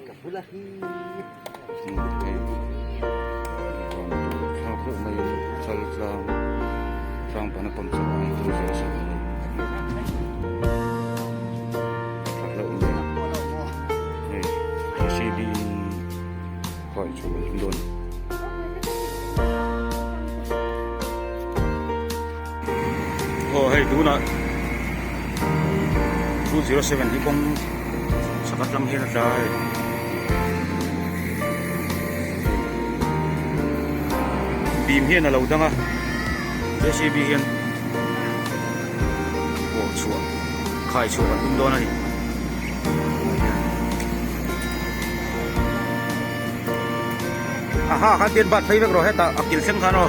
กับพุทธที่ข้าวเปลือกไม่ชาลจางจางปนปนสว่างตัวสวยข้าวเปลือกนี่ชีบีคอยช่วยโดนโอ้ให้ดูนะ207ที่คงสกัดลำเฮียนได้บีมเฮียนอะไรอุดังอ่ะเดชีบีเฮียนโอ้ชัวขายชัวกันตุ้มโดนอะไรฮ่าขันเตียนบัตรไฟเวกรอให้ตาอักกิลเส้นขันอ๋อ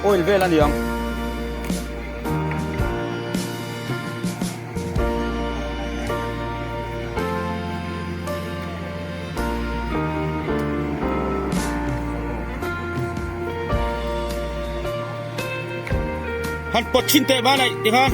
โอ้ยเวลาเดียวฮันปดชินเตะบ้านไหนดีครับ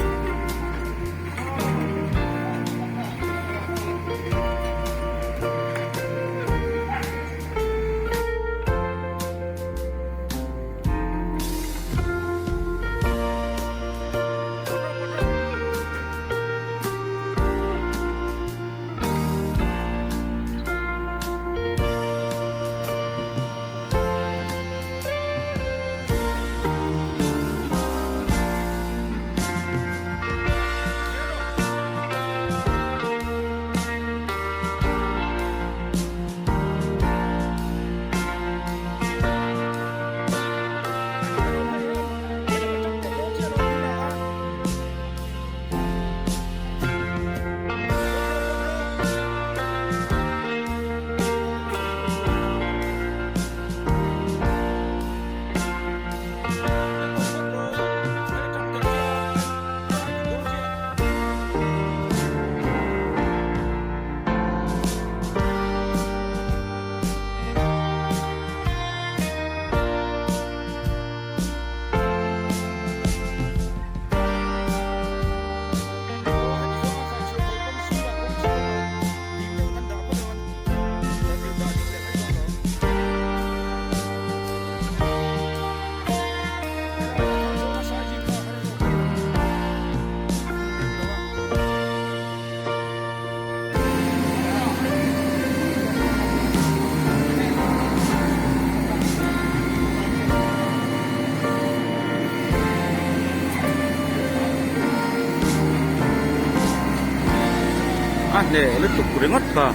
เนี่ยเลือดตุกเรื่องดป่ะ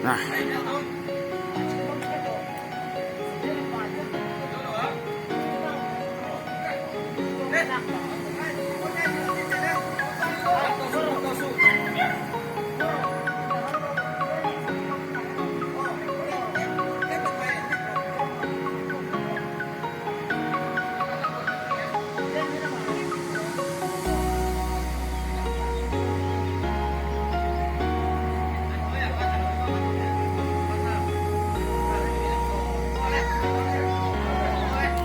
น่ะ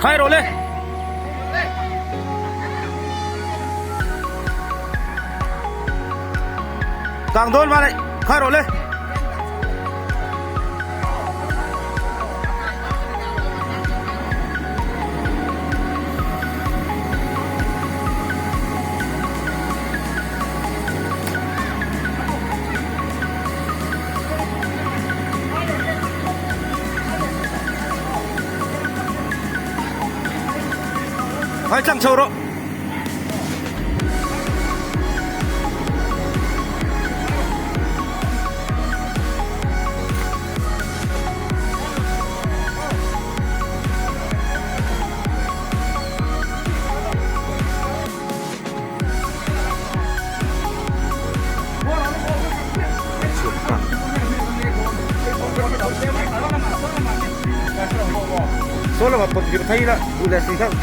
ใครโรเลยกลางโดนมาเลยใครโรเลย快上车了。số là một điều thấy đó, tôi là gì không?